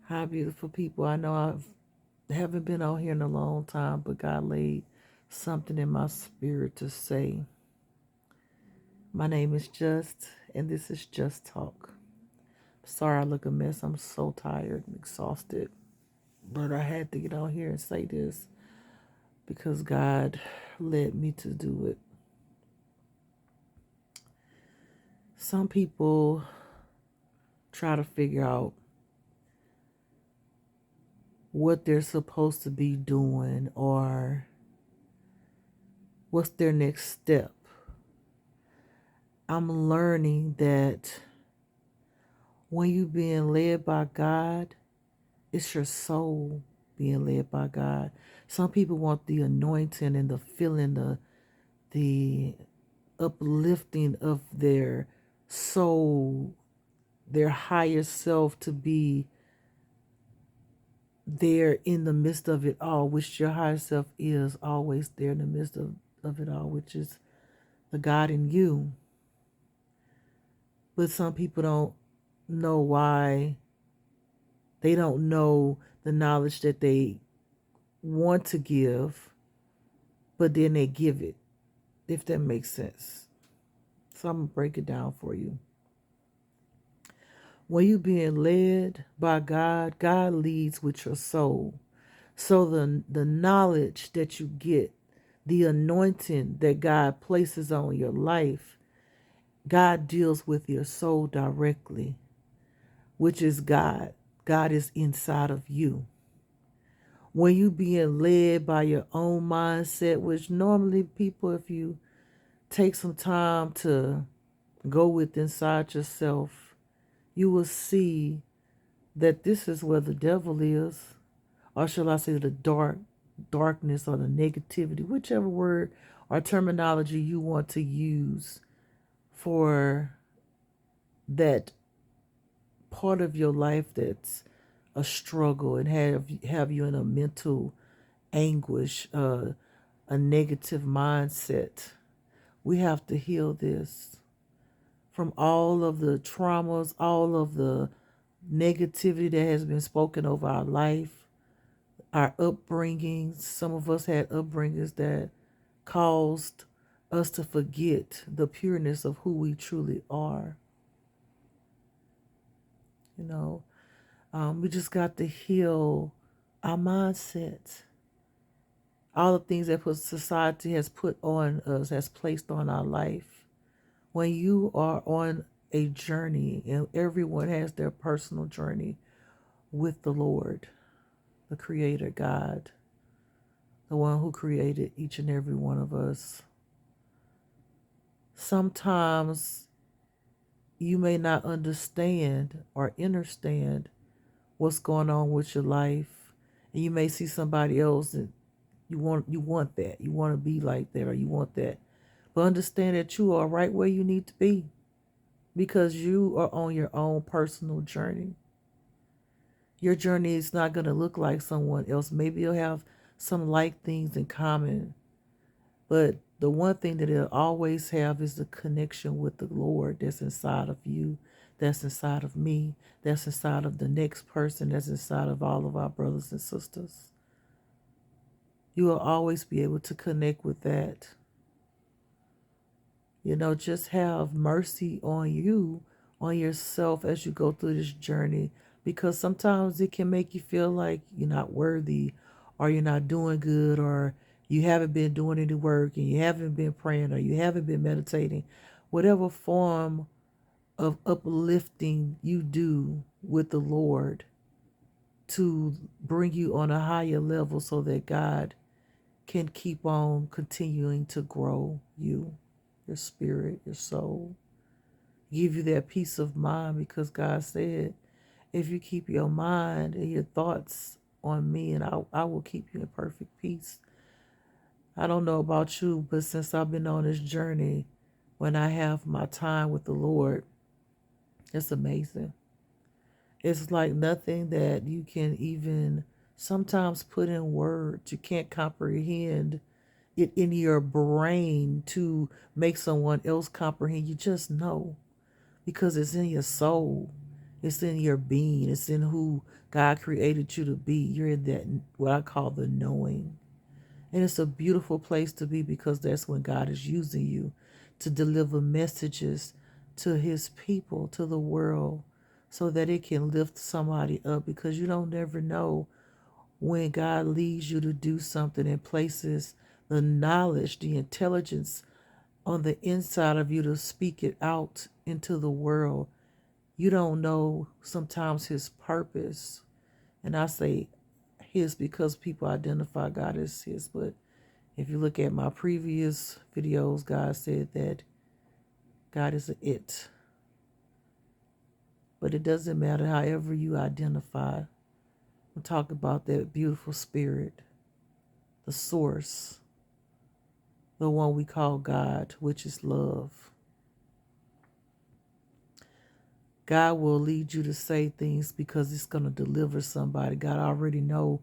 Hi, beautiful people. I know haven't been on here in a long time, but God laid something in my spirit to say. My name is Just, and this is Just Talk. Sorry I look a mess. I'm so tired and exhausted, but I had to get on here and say this because God led me to do it. Some people try to figure out what they're supposed to be doing or what's their next step. I'm learning that when you being led by God, it's your soul being led by God. Some people want the anointing and the feeling, the uplifting of their soul, their higher self to be there in the midst of it all, which your higher self is always there in the midst of it all, which is the God in you. But some people don't know why. They don't know the knowledge that they want to give, but then they give it, if that makes sense. So I'm going to break it down for you. When you're being led by God, God leads with your soul. So the knowledge that you get, the anointing that God places on your life, God deals with your soul directly, which is God. God is inside of you. When you being led by your own mindset, which normally people, if you take some time to go with inside yourself, you will see that this is where the devil is, or shall I say the darkness or the negativity, whichever word or terminology you want to use for that part of your life that's a struggle and have you in a mental anguish, a negative mindset. We have to heal this from all of the traumas, all of the negativity that has been spoken over our life, our upbringings. Some of us had upbringings that caused us to forget the pureness of who we truly are. You know, we just got to heal our mindset. All the things that society has put on us, has placed on our life. When you are on a journey, and everyone has their personal journey with the Lord, the Creator God, the one who created each and every one of us. Sometimes you may not understand or understand what's going on with your life, and you may see somebody else and you want that, you want to be like that, or you want that, but understand that you are right where you need to be because you are on your own personal journey. Your journey is not going to look like someone else. Maybe you'll have some like things in common, but the one thing that it'll always have is the connection with the Lord that's inside of you, that's inside of me, that's inside of the next person, that's inside of all of our brothers and sisters. You will always be able to connect with that. Just have mercy on you, on yourself as you go through this journey, because sometimes it can make you feel like you're not worthy, or you're not doing good, or you haven't been doing any work, and you haven't been praying, or you haven't been meditating. Whatever form of uplifting you do with the Lord to bring you on a higher level so that God can keep on continuing to grow you, your spirit, your soul, give you that peace of mind, because God said, if you keep your mind and your thoughts on me, and I will keep you in perfect peace. I don't know about you, but since I've been on this journey, when I have my time with the Lord, it's amazing. It's like nothing that you can even sometimes put in words. You can't comprehend it in your brain to make someone else comprehend. You just know because it's in your soul. It's in your being. It's in who God created you to be. You're in that, what I call the knowing. And it's a beautiful place to be because that's when God is using you to deliver messages to his people, to the world, so that it can lift somebody up, because you don't never know when God leads you to do something and places the knowledge, the intelligence on the inside of you to speak it out into the world. You don't know sometimes his purpose. And I say his because people identify God as his. But if you look at my previous videos, God said that God is a it. But it doesn't matter however you identify. We'll talk about that beautiful spirit, the source, the one we call God, which is love. God will lead you to say things because it's going to deliver somebody. God already know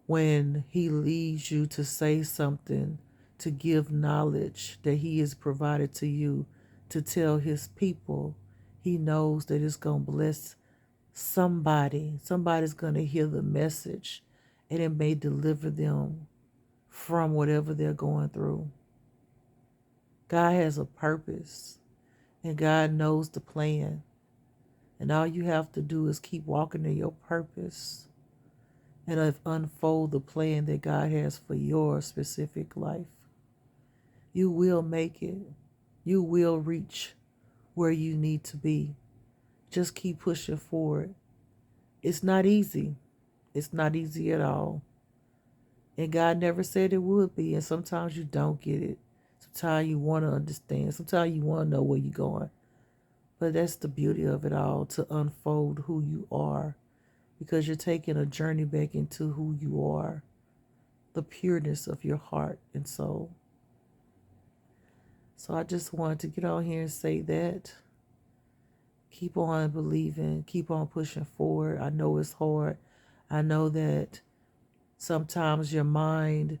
when he leads you to say something, to give knowledge that he has provided to you, to tell his people. He knows that it's going to bless somebody. Somebody's going to hear the message, and it may deliver them from whatever they're going through. God has a purpose, and God knows the plan. And all you have to do is keep walking in your purpose and unfold the plan that God has for your specific life. You will make it. You will reach where you need to be. Just keep pushing forward. It's not easy. It's not easy at all. And God never said it would be. And sometimes you don't get it. Sometimes you want to understand. Sometimes you want to know where you're going. But that's the beauty of it all, to unfold who you are, because you're taking a journey back into who you are, the pureness of your heart and soul. So I just wanted to get on here and say that. Keep on believing, keep on pushing forward. I know it's hard. I know that sometimes your mind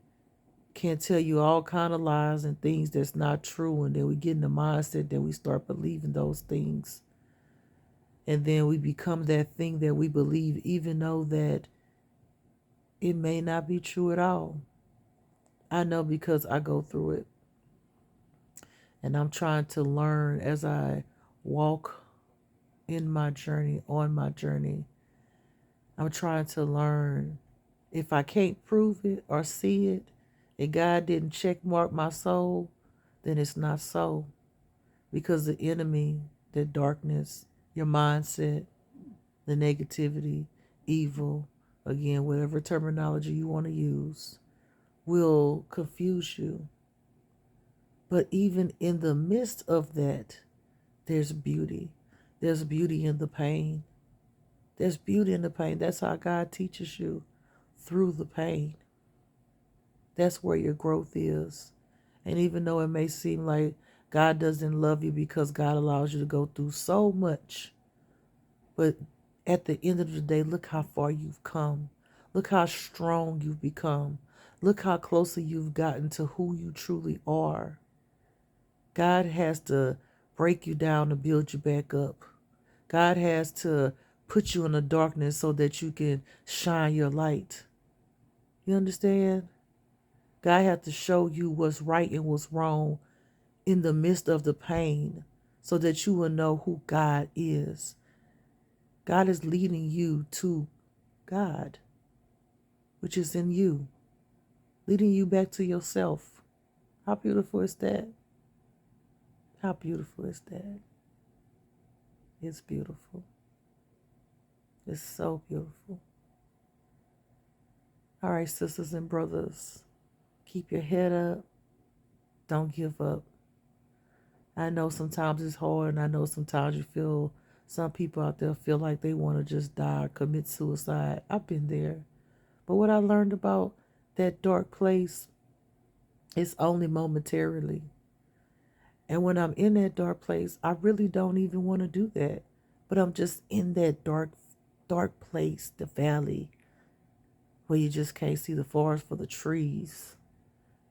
can tell you all kind of lies and things that's not true, and then we get in the mindset that we start believing those things. And then we become that thing that we believe, even though that it may not be true at all. I know because I go through it. And I'm trying to learn as I walk in my journey, on my journey. I'm trying to learn. If I can't prove it or see it, and God didn't check mark my soul, then it's not so. Because the enemy, the darkness, your mindset, the negativity, evil, again, whatever terminology you want to use, will confuse you. But even in the midst of that, there's beauty. There's beauty in the pain. There's beauty in the pain. That's how God teaches you, through the pain. That's where your growth is. And even though it may seem like God doesn't love you because God allows you to go through so much, but at the end of the day, look how far you've come. Look how strong you've become. Look how closer you've gotten to who you truly are. God has to break you down to build you back up. God has to put you in the darkness so that you can shine your light. You understand? God has to show you what's right and what's wrong in the midst of the pain so that you will know who God is. God is leading you to God, which is in you, leading you back to yourself. How beautiful is that? How beautiful is that? It's beautiful. It's so beautiful. All right, sisters and brothers, keep your head up. Don't give up. I know sometimes it's hard, and I know sometimes you feel, some people out there feel like they want to just die or commit suicide. I've been there. But what I learned about that dark place is only momentarily. And when I'm in that dark place, I really don't even want to do that. But I'm just in that dark place, the valley, where you just can't see the forest for the trees.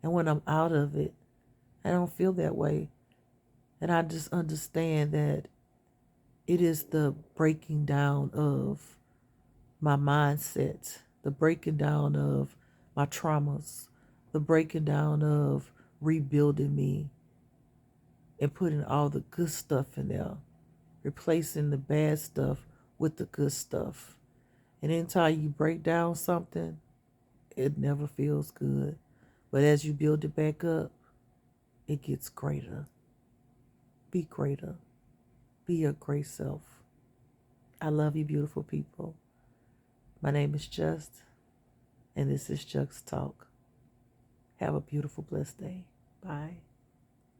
And when I'm out of it, I don't feel that way. And I just understand that It is the breaking down of my mindset, the breaking down of my traumas, the breaking down of rebuilding me and putting all the good stuff in there, replacing the bad stuff with the good stuff. And anytime you break down something, it never feels good. But as you build it back up, it gets greater. Be greater. Be your great self. I love you, beautiful people. My name is Just, and this is Jugs Talk. Have a beautiful, blessed day. Bye.